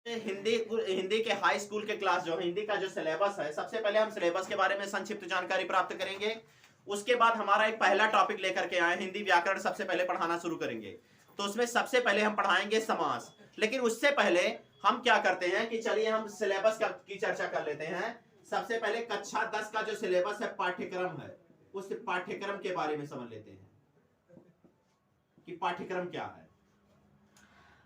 हिंदी हिंदी के high school के class जो हिंदी का जो सिलेबस है, सबसे पहले हम सिलेबस के बारे में संक्षिप्त जानकारी प्राप्त करेंगे। उसके बाद हमारा एक पहला टॉपिक लेकर के आए, हिंदी व्याकरण सबसे पहले पढ़ाना शुरू करेंगे। तो उसमें सबसे पहले हम पढ़ाएंगे समास। लेकिन उससे पहले हम क्या करते हैं कि चलिए हम सिलेबस की चर्चा कर लेते हैं। सबसे पहले कक्षा 10 का जो सिलेबस है, पाठ्यक्रम है, उस पाठ्यक्रम के बारे में समझ लेते हैं कि पाठ्यक्रम क्या है।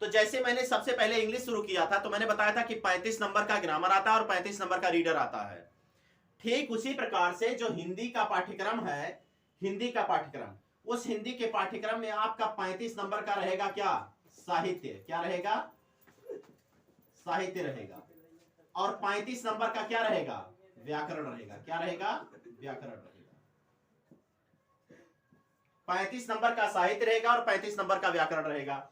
तो जैसे मैंने सबसे पहले इंग्लिश शुरू किया था तो मैंने बताया था कि 35 नंबर का ग्रामर आता है और 35 नंबर का रीडर आता है। ठीक उसी प्रकार से जो हिंदी का पाठ्यक्रम है, हिंदी का पाठ्यक्रम, उस हिंदी के पाठ्यक्रम में आपका 35 नंबर का रहेगा क्या? साहित्य। क्या रहेगा? साहित्य रहेगा। और 35 नंबर का क्या रहेगा? व्याकरण रहेगा। क्या रहेगा? व्याकरण रहेगा। 35 नंबर का साहित्य रहेगा और 35 नंबर का व्याकरण रहेगा।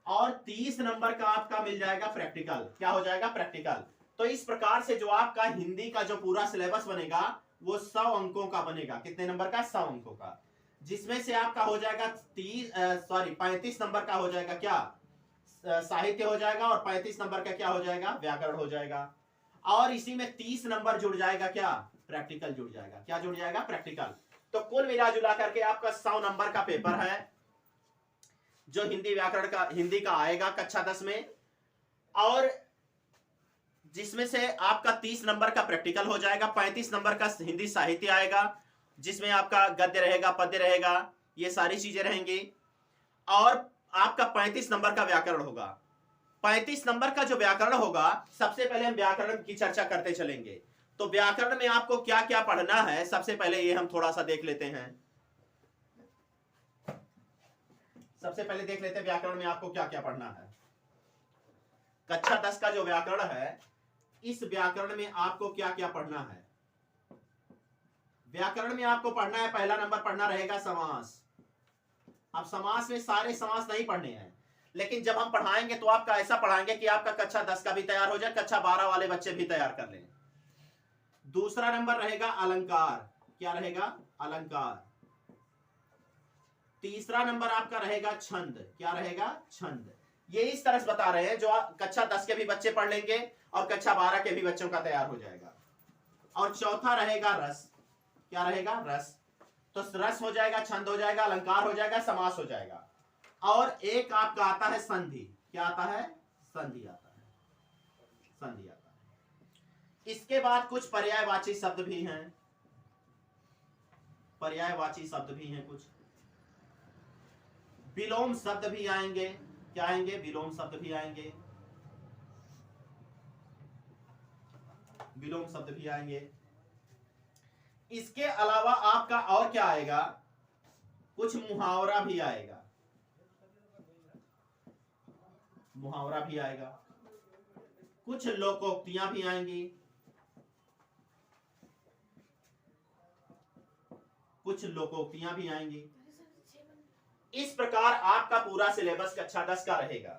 और 30 नंबर का आपका मिल जाएगा प्रैक्टिकल। क्या हो जाएगा? प्रैक्टिकल। तो इस प्रकार से जो आपका हिंदी का जो पूरा सिलेबस बनेगा वो 100 अंकों का बनेगा। कितने नंबर का? 100 अंकों का। जिसमें से आपका हो जाएगा 35 नंबर का हो जाएगा क्या? साहित्य हो जाएगा और 35 नंबर का क्या हो जाएगा? व्याकरण हो जाएगा। और इसी में 30 नंबर जुड़ जाएगा क्या? प्रैक्टिकल जुड़ जाएगा। क्या जुड़ जाएगा? प्रैक्टिकल। तो कुल मिला जुला करके आपका 100 नंबर का पेपर है जो हिंदी व्याकरण का, हिंदी का आएगा कक्षा 10 में। और जिसमें से आपका 30 नंबर का प्रैक्टिकल हो जाएगा, 35 नंबर का हिंदी साहित्य आएगा जिसमें आपका गद्य रहेगा, पद्य रहेगा, ये सारी चीजें रहेंगी। और आपका 35 नंबर का व्याकरण होगा। 35 नंबर का जो व्याकरण होगा, सबसे पहले हम व्याकरण की चर्चा करते चलेंगे। तो व्याकरण में आपको क्या क्या पढ़ना है, सबसे पहले ये हम थोड़ा सा देख लेते हैं। सबसे पहले देख लेते हैं व्याकरण में आपको क्या क्या पढ़ना है। कक्षा 10 का जो व्याकरण है, इस व्याकरण में आपको क्या क्या पढ़ना है। व्याकरण में आपको पढ़ना है, पहला नंबर पढ़ना रहेगा समास। अब समास में सारे समास नहीं पढ़ने हैं, लेकिन जब हम पढ़ाएंगे तो आपका ऐसा पढ़ाएंगे कि आपका कक्षा 10 का भी तैयार हो जाए, कक्षा 12 वाले बच्चे भी तैयार कर लें। दूसरा नंबर रहेगा अलंकार। क्या रहेगा? अलंकार। तीसरा नंबर आपका रहेगा छंद। क्या रहेगा? छंद। ये इस तरह से बता रहे हैं जो कक्षा 10 के भी बच्चे पढ़ लेंगे और कक्षा 12 के भी बच्चों का तैयार हो जाएगा। और चौथा रहेगा रस। क्या रहेगा? रस। तो रस हो जाएगा, छंद हो जाएगा, अलंकार हो जाएगा, समास हो जाएगा। और एक आपका आता है संधि। क्या आता है? संधि आता है। संधि आता है। इसके बाद कुछ पर्यायवाची शब्द भी हैं। पर्यायवाची शब्द भी हैं कुछ। विलोम शब्द भी आएंगे। क्या आएंगे? विलोम शब्द भी आएंगे। विलोम शब्द भी आएंगे। इसके अलावा आपका और क्या आएगा? कुछ मुहावरा भी आएगा। मुहावरा भी आएगा। कुछ लोकोक्तियां भी आएंगी। कुछ लोकोक्तियां भी आएंगी। इस प्रकार आपका पूरा सिलेबस कक्षा 10 का रहेगा।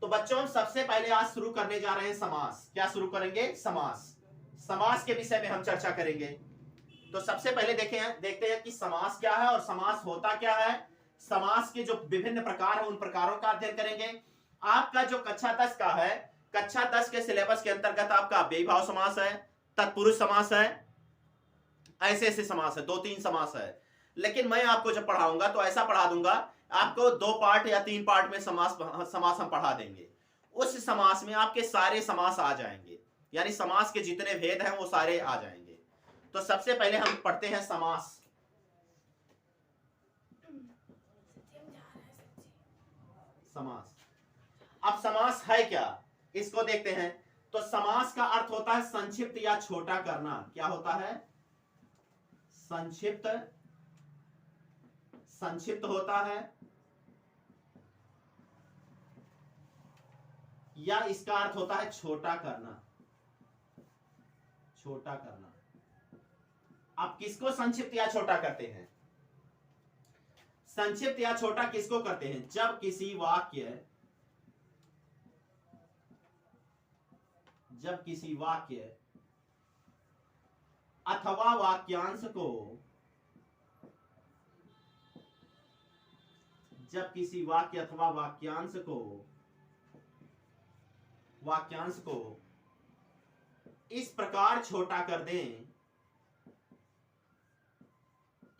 तो बच्चों, सबसे पहले आज शुरू करने जा रहे हैं समास। क्या शुरू करेंगे? समास। समास के विषय में हम चर्चा करेंगे। तो सबसे पहले देखते हैं कि समास क्या है और समास होता क्या है। समास के जो विभिन्न प्रकार हैं उन प्रकारों का अध्ययन करेंगे। आपका जो कक्षा 10 का है, कक्षा 10 के सिलेबस के अंतर्गत आपका अव्ययीभाव समास है, तत्पुरुष समास है, ऐसे ऐसे समास है, 2-3 समास है। लेकिन मैं आपको जब पढ़ाऊंगा तो ऐसा पढ़ा दूंगा, आपको 2 पार्ट या 3 पार्ट में समास हम पढ़ा देंगे। उस समास में आपके सारे समास आ जाएंगे, यानी समास के जितने भेद हैं वो सारे आ जाएंगे। तो सबसे पहले हम पढ़ते हैं समास। समास। अब समास है क्या, इसको देखते हैं। तो समास का अर्थ होता है संक्षिप्त या छोटा करना। क्या होता है? संक्षिप्त। संक्षिप्त होता है या इसका अर्थ होता है छोटा करना। छोटा करना। आप किसको संक्षिप्त या छोटा करते हैं? संक्षिप्त या छोटा किसको करते हैं? जब किसी वाक्य अथवा वाक्यांश को, जब किसी वाक्य अथवा वाक्यांश को वाक्यांश को इस प्रकार छोटा कर दें,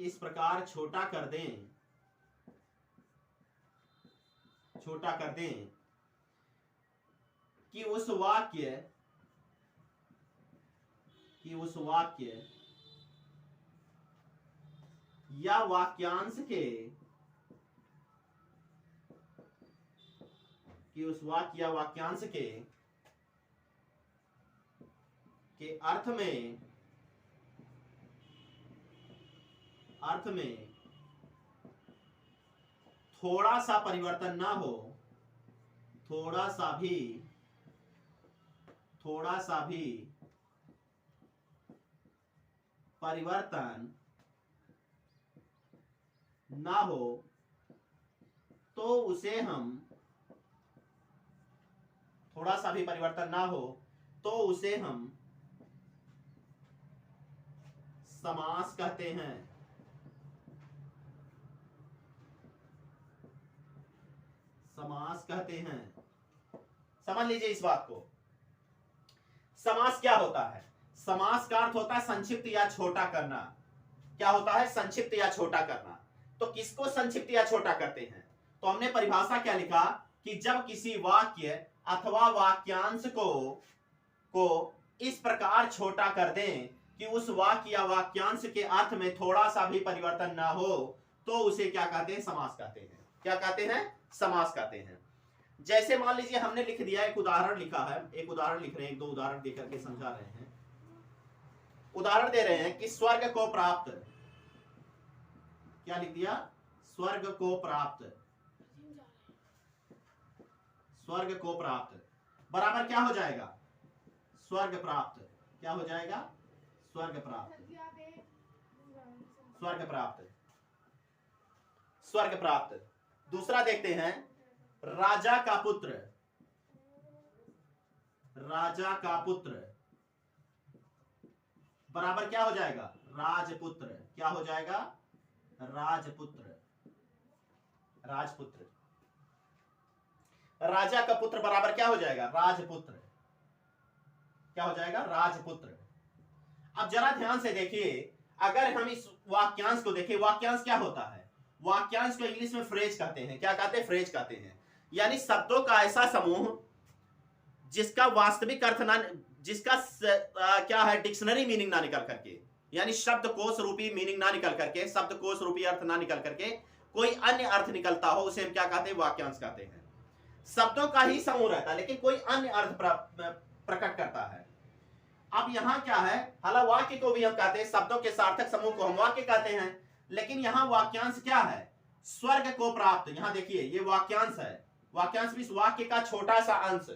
इस प्रकार छोटा कर दें, छोटा कर दें कि उस वाक्य या वाक्यांश के, कि उस वाक्य या वाक्यांश के अर्थ में थोड़ा सा परिवर्तन ना हो, थोड़ा सा भी परिवर्तन ना हो, तो उसे हम, थोड़ा सा भी परिवर्तन ना हो तो उसे हम समास कहते हैं। समास कहते हैं। समझ लीजिए इस बात को। समास क्या होता है? समास का अर्थ होता है संक्षिप्त या छोटा करना। क्या होता है? संक्षिप्त या छोटा करना। तो किसको संक्षिप्त या छोटा करते हैं? तो हमने परिभाषा क्या लिखा कि जब किसी वाक्य अथवा वाक्यांश को इस प्रकार छोटा कर दें कि उस वाक्य या वाक्यांश के अर्थ में थोड़ा सा भी परिवर्तन ना हो, तो उसे क्या कहते हैं? समास कहते हैं। क्या कहते हैं? समास कहते हैं। जैसे मान लीजिए हमने लिख दिया, एक उदाहरण लिखा है, एक उदाहरण लिख रहे हैं, एक दो उदाहरण देकर के समझा रहे हैं। उदाहरण दे रहे हैं कि स्वर्ग को प्राप्त, क्या लिख दिया? स्वर्ग को प्राप्त, स्वर्ग को प्राप्त बराबर क्या हो जाएगा? स्वर्ग प्राप्त। क्या हो जाएगा? स्वर्ग प्राप्त, स्वर्ग प्राप्त, स्वर्ग प्राप्त। दूसरा देखते हैं, राजा का पुत्र, राजा का पुत्र बराबर क्या हो जाएगा? राजपुत्र। क्या हो जाएगा? राजपुत्र, राजपुत्र। राजा का पुत्र बराबर क्या हो जाएगा? राजपुत्र। क्या हो जाएगा? राजपुत्र। अब जरा ध्यान से देखिए, अगर हम इस वाक्यांश को देखें, वाक्यांश क्या होता है? वाक्यांश को इंग्लिश में फ्रेज कहते हैं। क्या कहते हैं? फ्रेज कहते हैं। यानी शब्दों का ऐसा समूह जिसका वास्तविक अर्थ ना, जिसका क्या है, डिक्शनरी मीनिंग ना निकल करके, यानी शब्दकोश रूपी मीनिंग ना निकल करके, शब्दकोश रूपी अर्थ ना निकल करके कोई अन्य अर्थ निकलता हो, उसे हम क्या कहते हैं? वाक्यांश कहते हैं। शब्दों का ही समूह रहता है लेकिन कोई अन्य अर्थ प्रकट करता है। अब यहां क्या है? हालांकि वाक्य को भी हम कहते हैं, शब्दों के सार्थक समूह को हम वाक्य कहते हैं, लेकिन यहां वाक्यांश क्या है? स्वर्ग को प्राप्त। यहां देखिए, ये वाक्यांश है। वाक्यांश भी इस वाक्य का छोटा सा अंश।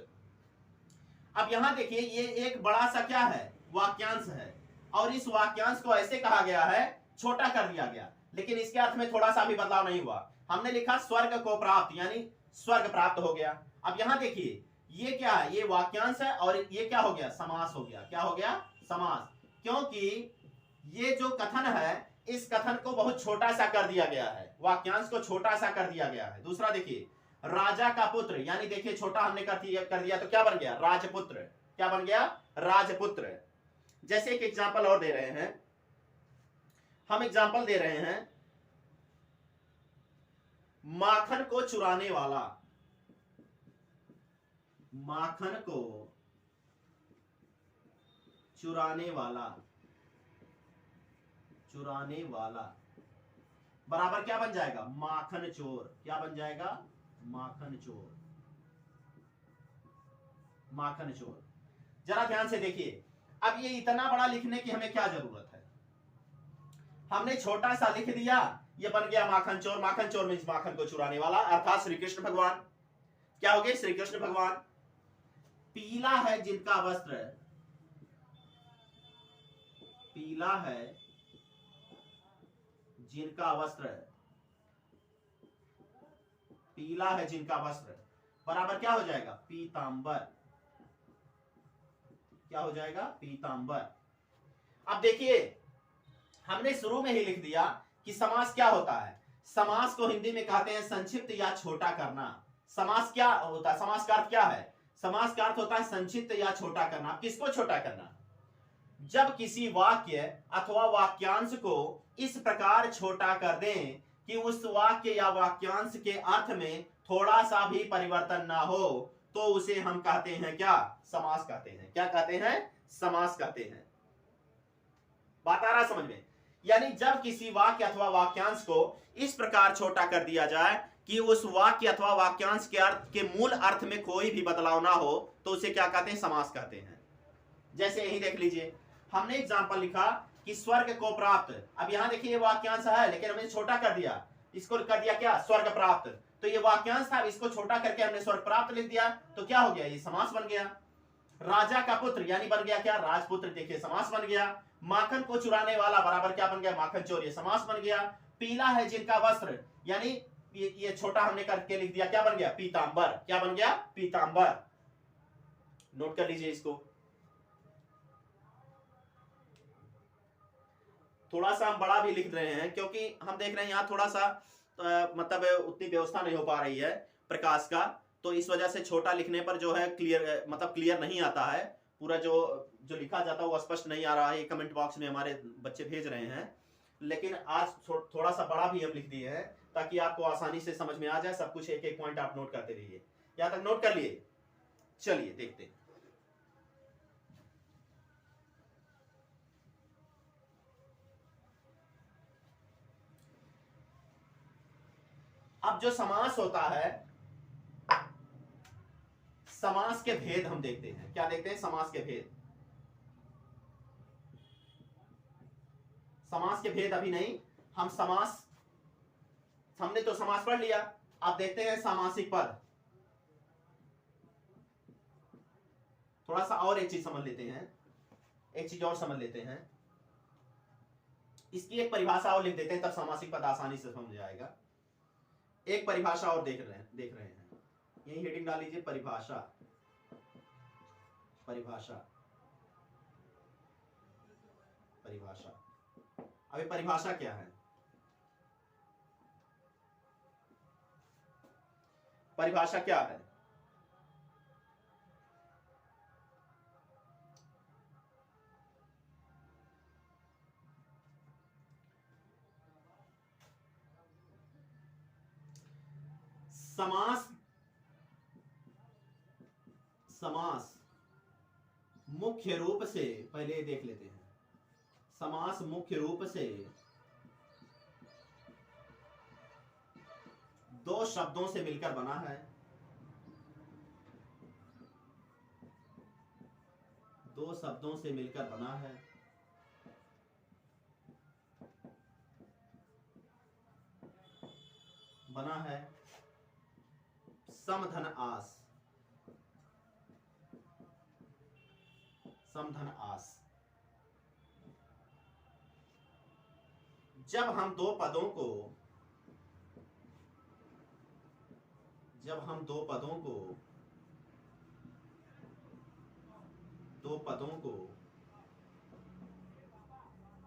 अब यहां देखिए, ये एक बड़ा सा क्या है? वाक्यांश है, और इस वाक्यांश को ऐसे कहा गया है, छोटा कर दिया गया, लेकिन इसके अर्थ में थोड़ा सा भी बदलाव नहीं हुआ। हमने लिखा स्वर्ग को प्राप्त, यानी स्वर्ग प्राप्त हो गया। अब यहां देखिए, ये क्या है? ये वाक्यांश है, और ये क्या हो गया? समास हो गया। क्या हो गया? समास। क्योंकि ये जो कथन है, इस कथन को बहुत छोटा सा कर दिया गया है, वाक्यांश को छोटा सा कर दिया गया है। दूसरा देखिए, राजा का पुत्र, यानी देखिए छोटा हमने कर दिया तो क्या बन गया? राजपुत्र। क्या बन गया? राजपुत्र। जैसे एक एग्जाम्पल और दे रहे हैं, हम एग्जाम्पल दे रहे हैं, माखन को चुराने वाला, माखन को चुराने वाला, चुराने वाला बराबर क्या बन जाएगा? माखन चोर। क्या बन जाएगा? माखन चोर, माखन चोर। जरा ध्यान से देखिए, अब ये इतना बड़ा लिखने की हमें क्या जरूरत है? हमने छोटा सा लिख दिया, ये बन गया माखन चोर। माखन चोर मींस माखन को चुराने वाला, अर्थात श्री कृष्ण भगवान। क्या हो गए? श्री कृष्ण भगवान। पीला है जिनका वस्त्र, पीला है जिनका वस्त्र, पीला है जिनका वस्त्र बराबर क्या हो जाएगा? पीतांबर। क्या हो जाएगा? पीतांबर। अब देखिए, हमने शुरू में ही लिख दिया कि समास क्या होता है। समास को हिंदी में कहते हैं संक्षिप्त या छोटा करना। समास क्या होता है? समास का अर्थ क्या है? समास का अर्थ होता है संक्षिप्त या छोटा करना। किसको छोटा करना? जब किसी वाक्य अथवा वाक्यांश को इस प्रकार छोटा कर दें कि उस वाक्य या वाक्यांश के अर्थ में थोड़ा सा भी परिवर्तन ना हो, तो उसे हम कहते हैं क्या? समास कहते हैं। क्या कहते हैं? समास कहते हैं। बात आ रहा समझ में? यानी जब किसी वाक्य अथवा वाक्यांश को इस प्रकार छोटा कर दिया जाए कि उस वाक्य अथवा वाक्यांश के अर्थ के मूल अर्थ में कोई भी बदलाव ना हो, तो उसे क्या कहते हैं? समास कहते हैं। जैसे यही देख लीजिए, हमने एग्जाम्पल लिखा कि स्वर्ग को प्राप्त। अब यहां देखिए ये वाक्यांश है, लेकिन हमने छोटा कर दिया, इसको कर दिया क्या? स्वर्ग प्राप्त। तो ये वाक्यांश था, इसको छोटा करके हमने स्वर्ग प्राप्त लिख दिया, तो क्या हो गया? ये समास बन गया। राजा का पुत्र यानी बन गया क्या? राजपुत्र। देखिए समास बन गया। माखन को चुराने वाला बराबर क्या बन गया? माखन चोर। ये समास बन गया। पीला है जिनका वस्त्र, यानी ये छोटा हमने करके लिख दिया, क्या बन गया? पीतांबर। क्या बन गया? पीतांबर। नोट कर लीजिए इसको। थोड़ा सा हम बड़ा भी लिख रहे हैं क्योंकि हम देख रहे हैं यहाँ थोड़ा सा मतलब उतनी व्यवस्था नहीं हो पा रही है प्रकाश का, तो इस वजह से छोटा लिखने पर जो है क्लियर मतलब क्लियर नहीं आता है। पूरा जो लिखा जाता है वो स्पष्ट नहीं आ रहा है। कमेंट बॉक्स में हमारे बच्चे भेज रहे हैं, लेकिन आज थोड़ा सा बड़ा भी हम लिख दिए हैं ताकि आपको आसानी से समझ में आ जाए। सब कुछ एक एक पॉइंट आप नोट करते रहिए। यहाँ तक नोट कर लिए? चलिए देखते हैं। अब जो समास होता है, समास के भेद हम देखते हैं। क्या देखते हैं? समास के भेद। समास के भेद अभी नहीं, हम समास, हमने तो समास पढ़ लिया, अब देखते हैं सामासिक पद। थोड़ा सा और एक चीज समझ लेते हैं, एक चीज और समझ लेते हैं। इसकी एक परिभाषा और लिख देते हैं, तब सामासिक पद आसानी से समझ जाएगा। एक परिभाषा और देख रहे हैं। यही हेडिंग डाल लीजिए, परिभाषा। परिभाषा, परिभाषा। अभी परिभाषा क्या है? परिभाषा क्या है? समास, समास मुख्य रूप से, पहले देख लेते हैं। समास मुख्य रूप से दो शब्दों से मिलकर बना है। दो शब्दों से मिलकर बना है। बना है समधन आस। समधन आस। जब हम दो पदों को, दो पदों को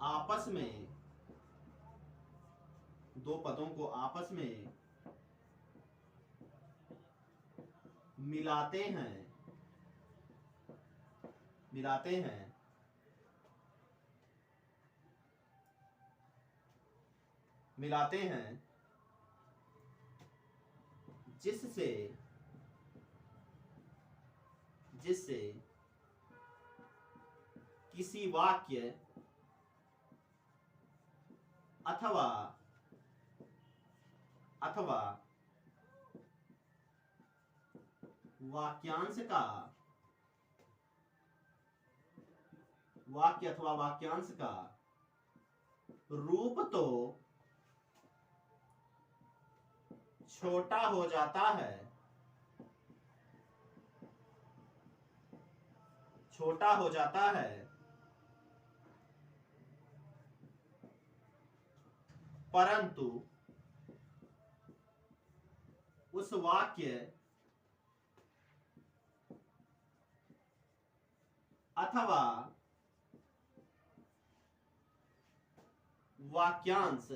आपस में, दो पदों को आपस में मिलाते हैं, जिससे किसी वाक्य अथवा वाक्यांश का, वाक्य अथवा वाक्यांश का रूप तो छोटा हो जाता है, छोटा हो जाता है, परंतु उस वाक्य अथवा वाक्यांश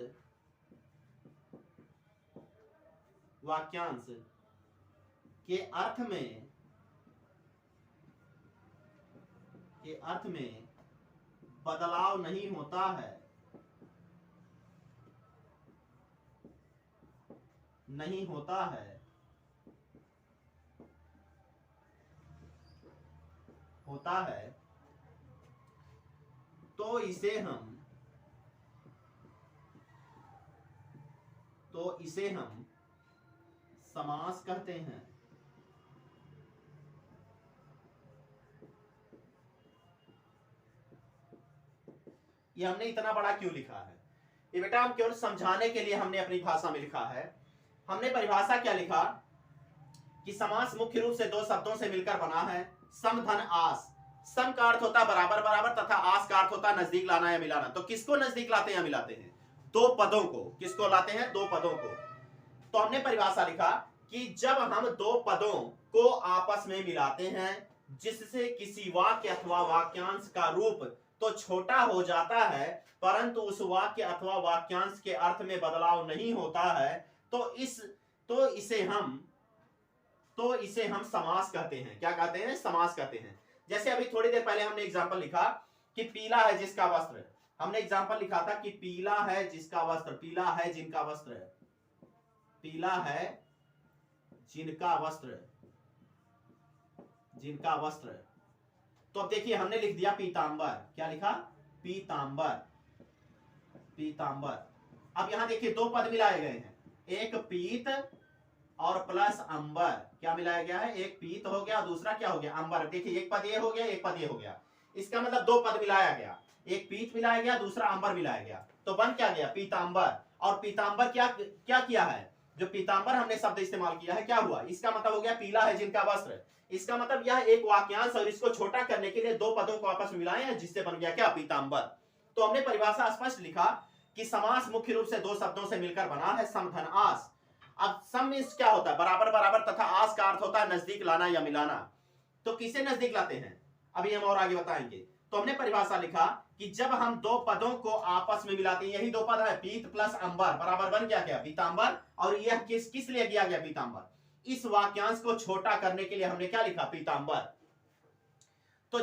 के अर्थ में के अर्थ में बदलाव नहीं होता है, नहीं होता है, होता है, तो इसे हम समास कहते हैं। ये हमने इतना बड़ा क्यों लिखा है? ये बेटा हम केवल समझाने के लिए हमने अपनी भाषा में लिखा है। हमने परिभाषा क्या लिखा कि समास मुख्य रूप से दो शब्दों से मिलकर बना है, सम धन आस। सम का अर्थ होता है बराबर बराबर तथा आस का अर्थ होता है नजदीक लाना या मिलाना। तो किसको नजदीक लाते हैं या मिलाते हैं? दो पदों को। किसको लाते हैं? दो पदों को। तो हमने परिभाषा लिखा कि जब हम दो पदों को आपस में मिलाते हैं जिससे किसी वाक्य अथवा वाक्यांश का रूप तो छोटा हो जाता है परंतु उस वाक्य अथवा वाक्यांश के अर्थ में बदलाव नहीं होता है, तो इसे हम समास कहते हैं। क्या कहते हैं? समास कहते हैं। जैसे अभी थोड़ी देर पहले हमने एग्जांपल लिखा कि पीला है जिसका वस्त्र। हमने एग्जांपल लिखा था कि पीला है जिसका वस्त्र, पीला है जिनका वस्त्र, पीला है जिनका वस्त्र, जिनका वस्त्र। तो अब देखिए हमने लिख दिया पीतांबर। क्या लिखा? पीतांबर, पीतांबर। अब यहां देखिए दो पद मिलाए गए हैं, एक पीत और प्लस अंबर। क्या मिलाया गया है? एक पीत हो गया, दूसरा क्या हो गया? अंबर। देखिए एक पद ये हो गया, एक पद ये हो गया। इसका मतलब दो पद मिलाया गया, एक पीत मिलाया गया, दूसरा अंबर मिलाया गया। तो बन क्या गया? पीतांबर। और पीतांबर क्या क्या किया है? जो पीतांबर हमने शब्द इस्तेमाल किया है, क्या हुआ? इसका मतलब हो गया पीला है जिनका वस्त्र। इसका मतलब यह एक वाक्यांश और इसको छोटा करने के लिए दो पदों को आपस में मिलाए हैं जिससे बन गया क्या? पीतांबर। तो हमने परिभाषा स्पष्ट लिखा कि समास मुख्य रूप से दो शब्दों से मिलकर बना है, सम धन आस। अब सम मींस क्या होता है? बराबर बराबर तथा आस का अर्थ होता है नजदीक लाना या मिलाना। तो किसे नजदीक लाते हैं अभी हम और आगे बताएंगे। तो हमने परिभाषा लिखा कि जब हम दो पदों को आपस में मिलाते हैं, यही दो पद है पीत प्लस अंबर बराबर बन गया क्या? पीतांबर। और यह किस लिए किया गया पीतांबर? इस वाक्यांश को छोटा करने के लिए हमने क्या लिखा? पीतांबर। तो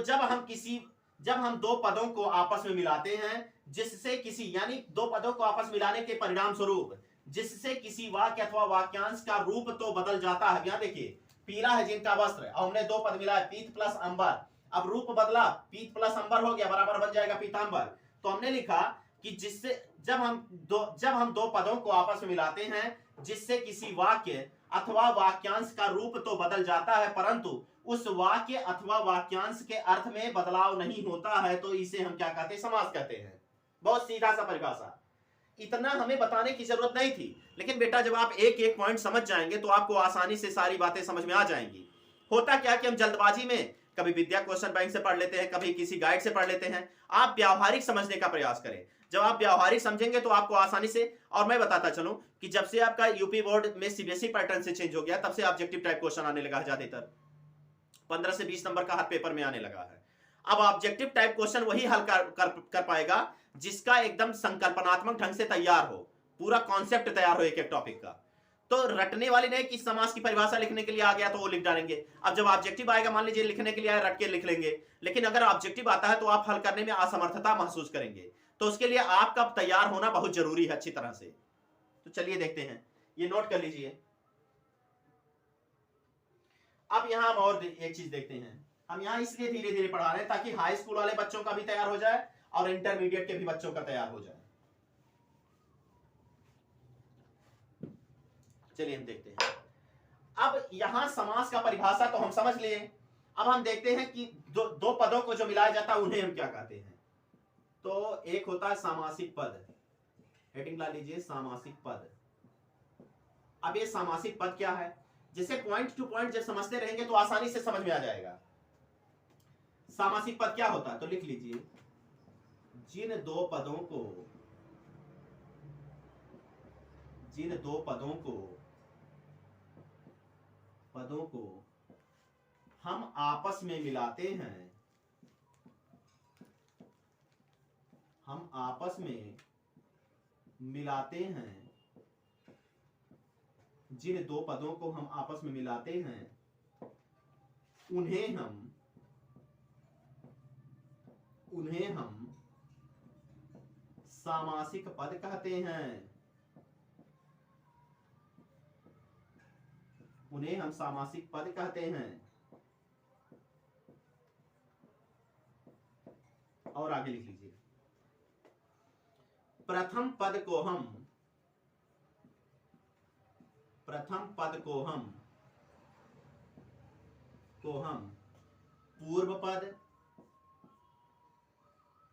जब हम दो पदों को आपस में मिलाते हैं जिससे किसी, यानी दो पदों को आपस मिलाने के परिणाम स्वरूप जिससे किसी वाक्य अथवा वाक्यांश का रूप तो बदल जाता है। यहां देखिए पीला है जिनका वस्त्र, और हमने दो पद मिलाए पीत प्लस अंबर। अब रूप बदला, पीत प्लस अंबर हो गया, बराबर बन जाएगा पीतांबर। तो हमने लिखा कि जिससे जब हम दो पदों को आपस में मिलाते हैं जिससे किसी वाक्य अथवा वाक्यांश का रूप तो बदल जाता है परंतु उस वाक्य अथवा वाक्यांश के अर्थ में बदलाव नहीं होता है, तो इसे हम क्या कहते हैं? समास कहते हैं। बहुत सीधा सा परिभाषा, इतना हमें बताने की जरूरत नहीं थी। लेकिन बेटा जब आप एक एक पॉइंट समझ जाएंगे तो आपको आसानी से सारी बातें समझ में आ जाएंगी। होता क्या कि हम जल्दबाजी में कभी विद्या क्वेश्चन बैंक से पढ़ लेते हैं, कभी किसी गाइड से पढ़ लेते हैं। आप व्यावहारिक समझने का प्रयास करें। जब आप व्यावहारिक समझेंगे तो आपको आसानी से, और मैं बताता चलूं कि जब से आपका यूपी बोर्ड में सीबीएसई पैटर्न से चेंज हो गया तब से ऑब्जेक्टिव टाइप क्वेश्चन आने लगा है, ज्यादातर 15 से 20 नंबर का हर पेपर में आने लगा है। अब ऑब्जेक्टिव टाइप क्वेश्चन वही हल कर पाएगा जिसका एकदम संकल्पनात्मक ढंग से तैयार हो, पूरा कॉन्सेप्ट तैयार हो एक एक टॉपिक का। तो रटने वाले नहीं कि समास की परिभाषा लिखने के लिए आ गया तो वो लिख डालेंगे। अब जब ऑब्जेक्टिव आएगा, मान लीजिए लिखने के लिए आया, रट के लिख लेंगे। लेकिन अगर ऑब्जेक्टिव आता है तो आप हल करने में असमर्थता महसूस करेंगे। तो उसके लिए आपका तैयार होना बहुत जरूरी है अच्छी तरह से। तो चलिए देखते हैं, ये नोट कर लीजिए। अब यहां हम और एक चीज देखते हैं। हम यहां इसलिए धीरे धीरे पढ़ा रहे हैं ताकि हाई स्कूल वाले बच्चों का भी तैयार हो जाए और इंटरमीडिएट के भी बच्चों का तैयार हो जाए। चलिए हम देखते हैं। अब यहां समास का परिभाषा तो हम समझ लिए। अब हम देखते हैं कि दो पदों को जो मिलाया जाता है उन्हें हम क्या कहते हैं। तो एक होता है सामासिक पद, हेडिंग ला लीजिए सामासिक पद। अब ये सामासिक पद क्या है, जिसे पॉइंट टू पॉइंट जब समझते रहेंगे तो आसानी से समझ में आ जाएगा। सामासिक पद क्या होता है तो लिख लीजिए, जिन दो पदों को हम आपस में मिलाते हैं, जिन दो पदों को हम आपस में मिलाते हैं उन्हें हम उन्हें हम सामासिक पद कहते हैं। उन्हें हम सामासिक पद कहते हैं। और आगे लिख लीजिए, प्रथम पद को हम पूर्व पद,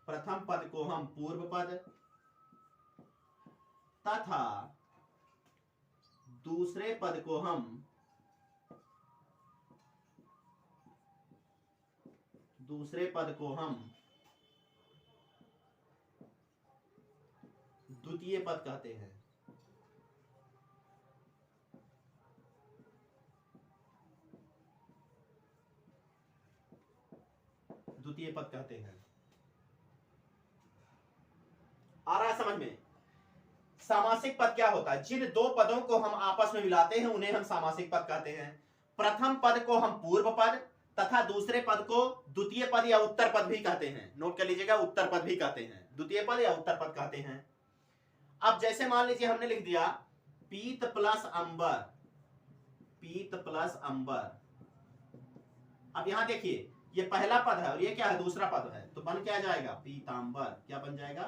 प्रथम पद को हम पूर्व पद तथा दूसरे पद को हम द्वितीय पद कहते हैं। द्वितीय पद कहते हैं। आ रहा है समझ में? सामासिक पद क्या होता है? जिन दो पदों को हम आपस में मिलाते हैं उन्हें हम सामासिक पद कहते हैं। प्रथम पद को हम पूर्व पद तथा दूसरे पद को द्वितीय पद या उत्तर पद भी कहते हैं। नोट कर लीजिएगा, उत्तर पद भी कहते हैं, द्वितीय पद या उत्तर पद कहते हैं। अब जैसे मान लीजिए हमने लिख दिया पीत प्लस अंबर, पीत प्लस अंबर। अब यहां देखिए ये पहला पद है और ये क्या है? दूसरा पद है, तो बन क्या जाएगा? पीतांबर। क्या बन जाएगा?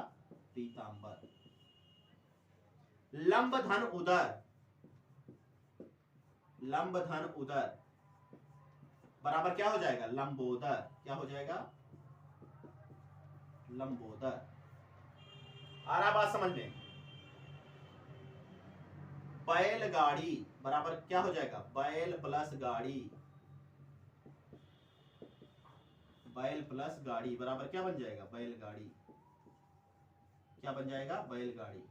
पीतांबर। लंब धन उदर, लंब धन उदर बराबर क्या हो जाएगा? लंबोदर। क्या हो जाएगा? लंबोदर। आ रहा बात समझ में? बैलगाड़ी बराबर क्या हो जाएगा? बैल प्लस गाड़ी, बैल प्लस गाड़ी बराबर क्या बन जाएगा? बैलगाड़ी। क्या बन जाएगा? बैलगाड़ी।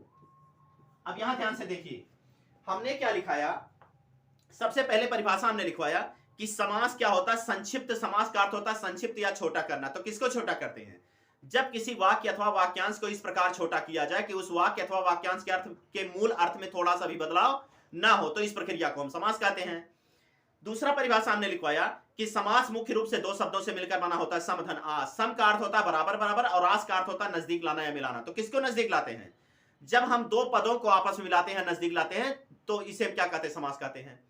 अब यहां ध्यान से देखिए हमने क्या लिखाया। सबसे पहले परिभाषा हमने लिखवाया कि समास क्या होता है? संक्षिप्त समास का अर्थ होता है संक्षिप्त या छोटा करना। तो किसको छोटा करते हैं? जब किसी वाक्य अथवा वाक्यांश को इस प्रकार छोटा किया जाए कि उस वाक्य अथवा वाक्यांश के अर्थ के मूल अर्थ में थोड़ा सा भी बदलाव ना हो, तो इस प्रक्रिया को हम समास कहते हैं। दूसरा परिभाषा हमने लिखवाया कि समास मुख्य रूप से दो शब्दों से मिलकर बना होता है, सम धन आस। सम का अर्थ होता है बराबर बराबर और आस का अर्थ होता है नजदीक लाना या मिलाना। तो किसको नजदीक लाते हैं? जब हम दो पदों को आपस में मिलाते हैं, नजदीक लाते हैं, तो इसे क्या कहते हैं? समास कहते हैं।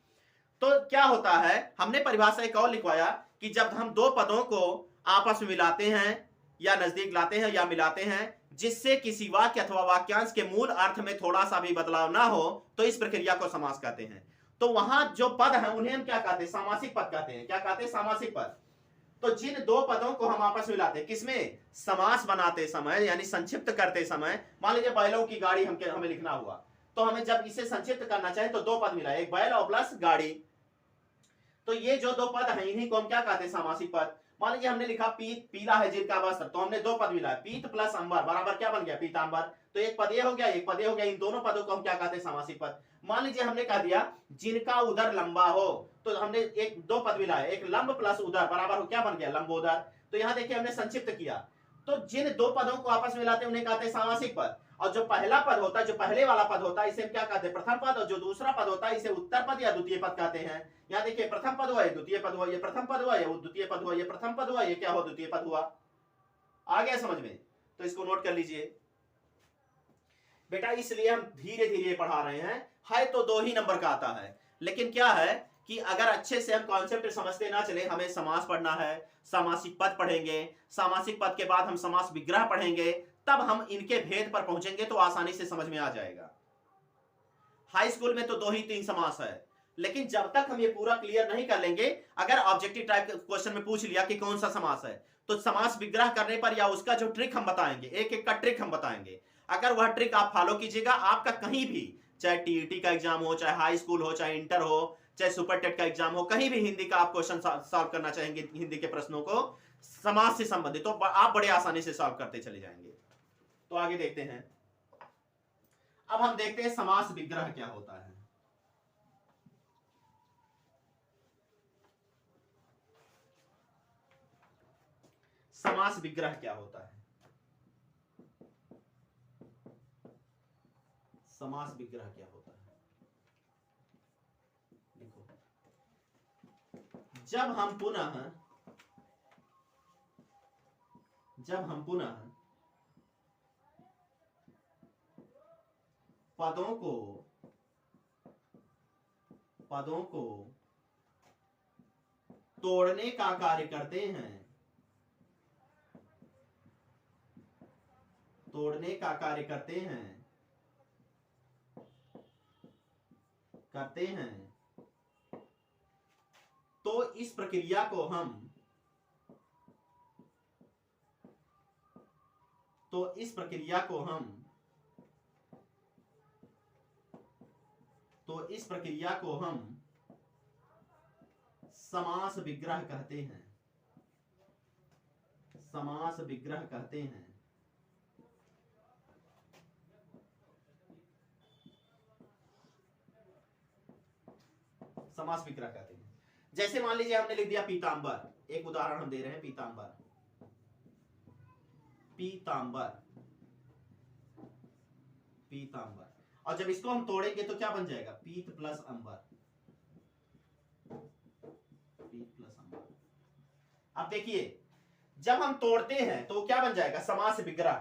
तो क्या होता है? हमने परिभाषा एक और लिखवाया कि जब हम दो पदों को आपस में मिलाते हैं या नजदीक लाते हैं या मिलाते हैं जिससे किसी वाक्य अथवा वाक्यांश के मूल अर्थ में थोड़ा सा भी बदलाव ना हो, तो इस प्रक्रिया को समास कहते हैं। तो वहां जो पद है उन्हें हम क्या कहते हैं? सामासिक पद कहते हैं। क्या कहते हैं? सामासिक पद। तो जिन दो पदों को हम आपस में मिलाते हैं किसमें? समास बनाते समय यानी संक्षिप्त करते समय। मान लीजिए बैलों की गाड़ी हमें लिखना हुआ, तो हमें जब इसे संक्षिप्त करना चाहे तो दो पद मिलाए, एक बैल और प्लस गाड़ी। तो ये जो दो पद हैं इन्हीं को हम क्या कहते हैं? सामासिक पद। मान लीजिए हमने लिखा पीत, पीला है जिनका वस्त्र, तो हमने दो पद मिलाए, पीत प्लस अंबर बराबर क्या बन गया? पीतांबर। तो एक पद ये हो गया, एक पद ये हो गया। इन दोनों पदों को हम क्या कहते हैं? सामासिक पद। मान लीजिए हमने कह दिया जिनका उदर लंबा हो, तो हमने एक दो पद मिलाए, एक लंब प्लस उदर बराबर हो क्या बन गया? लंबोदर। तो यहां देखिए हमने संक्षिप्त किया। तो जिन दो पदों को आपस में मिलाते हैं उन्हें कहते हैं सामासिक पद। और जो पहला पद होता है, जो पहले वाला पद होता है, इसे क्या कहते हैं? प्रथम पद। और जो दूसरा पद होता है इसे उत्तर पद या द्वितीय पद कहते हैं। यहाँ देखिए प्रथम पद हुआ, ये द्वितीय पद हुआ, ये प्रथम पद हुआ, ये द्वितीय पद हुआ, ये प्रथम पद हुआ, ये क्या हुआ? द्वितीय पद हुआ। आ गया समझ में? तो इसको नोट कर लीजिए बेटा, इसलिए हम धीरे धीरे पढ़ा रहे हैं। है तो दो ही नंबर का आता है, लेकिन क्या है कि अगर अच्छे से हम कॉन्सेप्ट समझते ना चले, हमें समास पढ़ना है, सामासिक पद पढ़ेंगे, सामासिक पद के बाद हम समास विग्रह पढ़ेंगे, तब हम इनके भेद पर पहुंचेंगे तो आसानी से समझ में आ जाएगा। हाई स्कूल में तो दो ही तीन समास है, लेकिन जब तक हम ये पूरा क्लियर नहीं कर लेंगे, अगर ऑब्जेक्टिव टाइप क्वेश्चन में पूछ लिया कि कौन सा समास है, तो समास विग्रह करने पर या उसका जो ट्रिक हम बताएंगे, एक एक का ट्रिक हम बताएंगे, अगर वह ट्रिक आप फॉलो कीजिएगा, आपका कहीं भी चाहे टीईटी का एग्जाम हो, चाहे हाई स्कूल हो, चाहे इंटर हो, चाहे सुपर टेट का एग्जाम हो, कहीं भी हिंदी का आप क्वेश्चन सॉल्व करना चाहेंगे, हिंदी के प्रश्नों को समास से संबंधित, तो आप बड़े आसानी से सॉल्व करते चले जाएंगे। तो आगे देखते हैं। अब हम देखते हैं समास विग्रह क्या होता है। समास विग्रह क्या होता है? समास विग्रह क्या होता है? देखो, जब हम पुनः पदों को तोड़ने का कार्य करते हैं, तो इस प्रक्रिया को हम समास विग्रह कहते हैं। समास विग्रह कहते हैं। जैसे मान लीजिए हमने लिख दिया पीतांबर, एक उदाहरण हम दे रहे हैं, पीतांबर। और जब इसको हम तोड़ेंगे तो क्या बन जाएगा? पीत प्लस अंबर। अब देखिए जब हम तोड़ते हैं तो क्या बन जाएगा? समास विग्रह।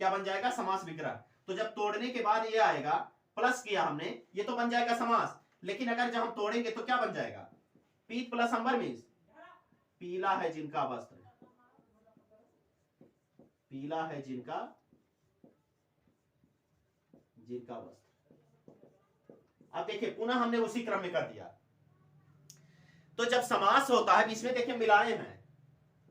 क्या बन जाएगा? समास विग्रह। तो जब तोड़ने के बाद ये आएगा, प्लस किया हमने, ये तो बन जाएगा समास। लेकिन अगर जब हम तोड़ेंगे तो क्या बन जाएगा? पीत प्लस अंबर मीन्स पीला है जिनका वस्त्र। पीला है जिनका वस्त्र। अब देखिए पुनः हमने उसी क्रम में कर दिया। तो जब समास होता है, इसमें देखिए मिलाए हैं,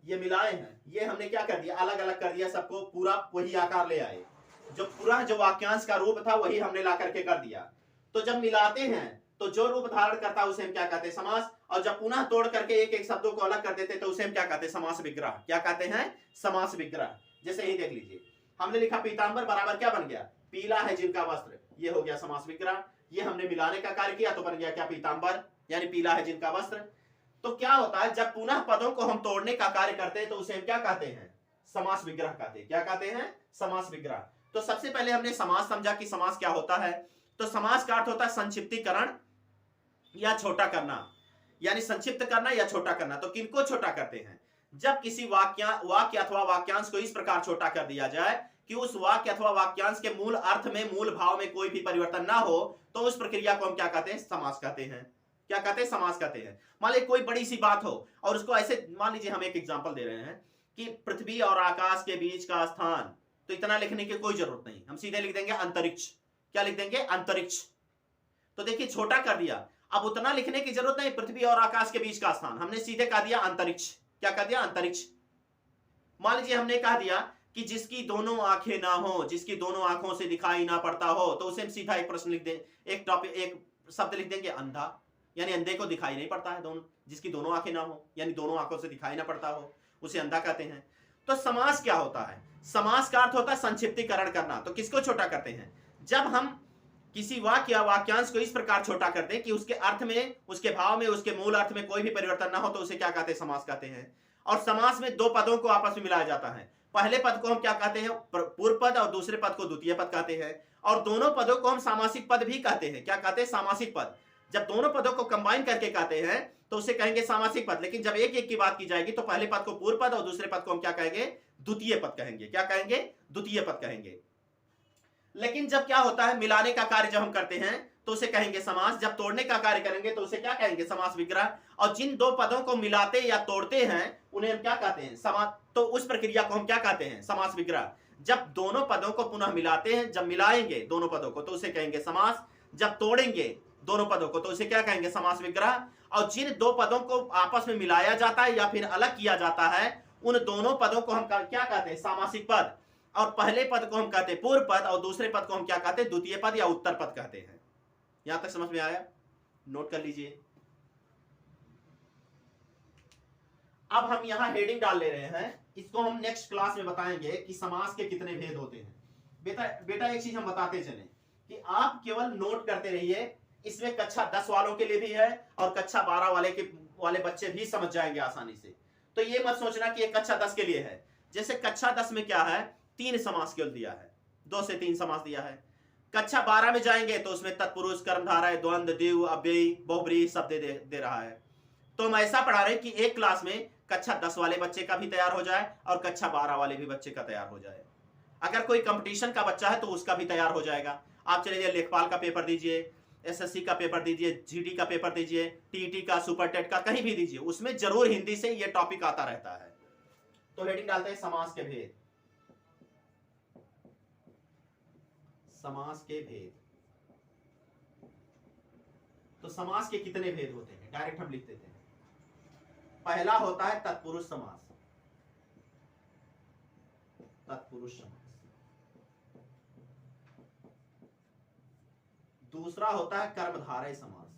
ये मिलाए हैं, ये हमने क्या कर दिया? अलग अलग कर दिया सबको, पूरा वही आकार ले आए। जो पूरा जो वाक्यांश का रूप था वही हमने ला करके कर दिया। तो जब मिलाते हैं तो जो रूप धारण करता है उसे हम क्या कहते हैं? समास। और जब पुनः तोड़ करके एक एक शब्दों को अलग कर देते तो उसे हम क्या कहते हैं? समास विग्रह। क्या कहते हैं? समास विग्रह। जैसे ही देख लीजिए, हमने लिखा पीतांबर बराबर क्या बन गया? पीला है जिनका वस्त्र। ये हो गया समास विग्रह। ये हमने मिलाने का कार्य किया तो बन गया क्या? पीतांबर, यानी पीला है जिनका वस्त्र। तो क्या होता है? जब पुनः पदों को हम तोड़ने का कार्य करते हैं तो उसे हम क्या कहते हैं? समास विग्रह कहते हैं। क्या कहते हैं? समास विग्रह। तो सबसे पहले हमने समास समझा कि समास क्या होता है। तो समास का अर्थ होता है संक्षिप्तीकरण या छोटा करना, यानी संक्षिप्त करना या छोटा करना। तो किनको छोटा करते हैं? जब किसी वाक्य अथवा वाक्यांश को इस प्रकार छोटा कर दिया जाए कि उस वाक्य अथवा वाक्यांश के मूल अर्थ में, मूल भाव में कोई भी परिवर्तन ना हो, तो उस प्रक्रिया को हम क्या कहते हैं? समास कहते हैं। क्या कहते हैं? समास कहते हैं। मान लीजिए कोई बड़ी सी बात हो और उसको ऐसे, मान लीजिए हम एक एग्जांपल दे रहे हैं कि पृथ्वी और आकाश के बीच का स्थान, तो इतना लिखने की कोई जरूरत नहीं, हम सीधे लिख देंगे अंतरिक्ष। क्या लिख देंगे? अंतरिक्ष। तो देखिए छोटा कर दिया, अब उतना लिखने की जरूरत नहीं, पृथ्वी और आकाश के बीच का स्थान, हमने सीधे कह दिया अंतरिक्ष। क्या कह दिया? अंतरिक्ष। मान लीजिए हमने कह दिया कि जिसकी दोनों आंखें ना हो, जिसकी दोनों आंखों से दिखाई ना पड़ता हो, तो उसे हम सीधा एक प्रश्न लिख दें, एक टॉपिक, एक शब्द लिख देंगे अंधा, यानी अंधे को दिखाई नहीं पड़ता है, दोनों, जिसकी दोनों आंखें ना हो, यानी दोनों आंखों से दिखाई ना पड़ता हो, उसे अंधा कहते हैं। तो समास क्या होता है? समास का अर्थ होता है संक्षिप्तीकरण करना। तो किसको छोटा करते हैं? जब हम किसी वाक्य या वाक्यांश को इस प्रकार छोटा करते हैं कि उसके अर्थ में, उसके भाव में, उसके मूल अर्थ में कोई भी परिवर्तन ना हो, तो उसे क्या कहते हैं? समास कहते हैं। और समास में दो पदों को आपस में मिलाया जाता है। पहले पद को हम क्या कहते हैं? पूर्व पद, और दूसरे पद को द्वितीय पद कहते हैं। और दोनों पदों को हम सामासिक पद भी कहते हैं। क्या कहते हैं? सामासिक पद। जब दोनों पदों को कंबाइन करके कहते हैं तो उसे कहेंगे सामासिक पद। लेकिन जब एक एक की बात की जाएगी तो पहले पद को पूर्व पद और दूसरे पद को हम क्या कहेंगे? द्वितीय पद कहेंगे। क्या कहेंगे? द्वितीय पद कहेंगे। लेकिन जब क्या होता है? मिलाने का कार्य जब हम करते हैं तो उसे कहेंगे समास। जब तोड़ने का कार्य करेंगे तो उसे क्या कहेंगे? समास विग्रह। और जिन दो पदों को मिलाते या तोड़ते हैं उन्हें हम क्या कहते हैं? समास। तो उस प्रक्रिया को हम क्या कहते हैं? समास विग्रह। जब दोनों पदों को पुनः मिलाते हैं, जब मिलाएंगे दोनों पदों को तो उसे कहेंगे समास। जब तोड़ेंगे दोनों पदों को तो उसे क्या कहेंगे? समास विग्रह। और जिन दो पदों को आपस में मिलाया जाता है या फिर अलग किया जाता है, उन दोनों पदों को हम क्या कहते हैं? सामासिक पद। और पहले पद को हम कहते हैं पूर्व पद, और दूसरे पद को हम क्या कहते हैं? द्वितीय पद या उत्तर पद कहते हैं। यहां तक समझ में आया? नोट कर लीजिए। अब हम यहां हेडिंग डाल ले रहे हैं, इसको हम नेक्स्ट क्लास में बताएंगे कि समास के कितने भेद होते हैं। बेटा एक चीज हम बताते चले कि आप केवल नोट करते रहिए। इसमें कक्षा 10 वालों के लिए भी है और कक्षा 12 वाले बच्चे भी समझ जाएंगे आसानी से। तो ये मत सोचना कि ये कक्षा 10 के लिए है। जैसे कक्षा 10 में क्या है? 3 समास केवल दिया है, 2 से 3 समास दिया है। कक्षा 12 में जाएंगे तो उसमें तत्पुरुष, कर्मधारय, द्वंद्व, द्विव, अव्ययी, बहुब्रीहि सब दे रहा है। तो हम ऐसा पढ़ा रहे हैं कि एक क्लास में कक्षा 10 वाले बच्चे का भी तैयार हो जाए और कक्षा 12 वाले भी बच्चे का तैयार हो जाए। अगर कोई कंपटीशन का बच्चा है तो उसका भी तैयार हो जाएगा। आप चलिए लेखपाल का पेपर दीजिए, एसएससी का पेपर दीजिए, जीडी का पेपर दीजिए, टीईटी का, सुपर टेट का, कहीं भी दीजिए, उसमें जरूर हिंदी से ये टॉपिक आता रहता है। तो हेडिंग डालते हैं समास के भेद। समास के भेद। तो समास के कितने भेद होते हैं, डायरेक्ट हम लिख देते हैं। पहला होता है तत्पुरुष समास। तत्पुरुष समास। दूसरा होता है कर्मधारय समास।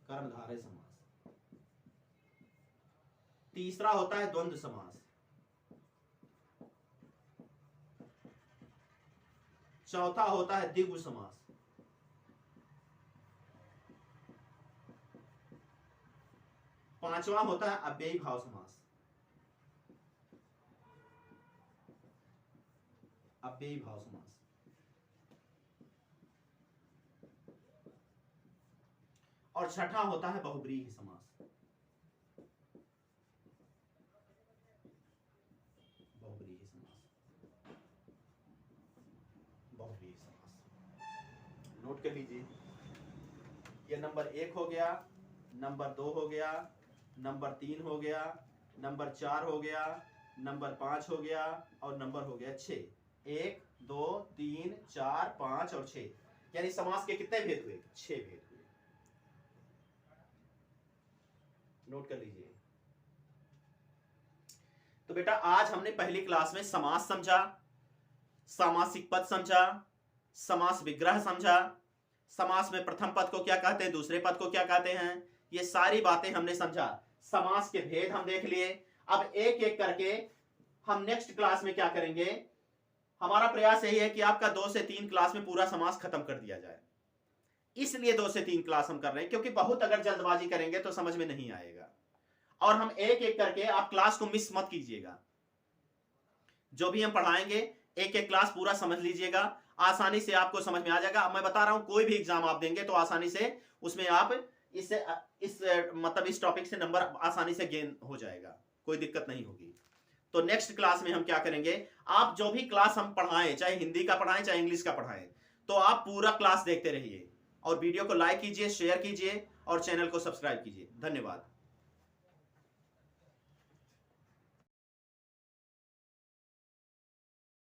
कर्मधारय समास। तीसरा होता है द्वंद्व समास। चौथा होता है द्विगु समास। पांचवा होता है अव्ययी भाव समास। अव्ययी भाव समास। और छठा होता है बहुब्रीहि समास। बहुब्रीहि समास। बहुब्रीहि समास नोट कर लीजिए। ये नंबर 1 हो गया, नंबर 2 हो गया, नंबर 3 हो गया, नंबर 4 हो गया, नंबर 5 हो गया और नंबर हो गया 6। 1 2 3 4 5 और 6, यानी समास के कितने भेद हुए? 6 भेद हुए। नोट कर लीजिए। तो बेटा आज हमने पहली क्लास में समास समझा, सामासिक पद समझा, समास विग्रह समझा, समास में प्रथम पद को क्या कहते हैं, दूसरे पद को क्या कहते हैं, ये सारी बातें हमने समझा। समास के भेद हम देख लिए। अब एक एक करके हम नेक्स्ट क्लास में क्या करेंगे, हमारा प्रयास यही है कि आपका 2 से 3 क्लास में पूरा समास खत्म कर दिया जाए। इसलिए 2 से 3 क्लास हम कर रहे हैं, क्योंकि बहुत अगर जल्दबाजी करेंगे तो समझ में नहीं आएगा। और हम एक एक करके, आप क्लास को मिस मत कीजिएगा। जो भी हम पढ़ाएंगे एक एक क्लास पूरा समझ लीजिएगा, आसानी से आपको समझ में आ जाएगा। अब मैं बता रहा हूं, कोई भी एग्जाम आप देंगे तो आसानी से उसमें आप इस टॉपिक से नंबर आसानी से गेन हो जाएगा, कोई दिक्कत नहीं होगी। तो नेक्स्ट क्लास में हम क्या करेंगे, आप जो भी क्लास हम पढ़ाएं, चाहे हिंदी का पढ़ाएं चाहे इंग्लिश का पढ़ाएं, तो आप पूरा क्लास देखते रहिए और वीडियो को लाइक कीजिए, शेयर कीजिए और चैनल को सब्सक्राइब कीजिए। धन्यवाद।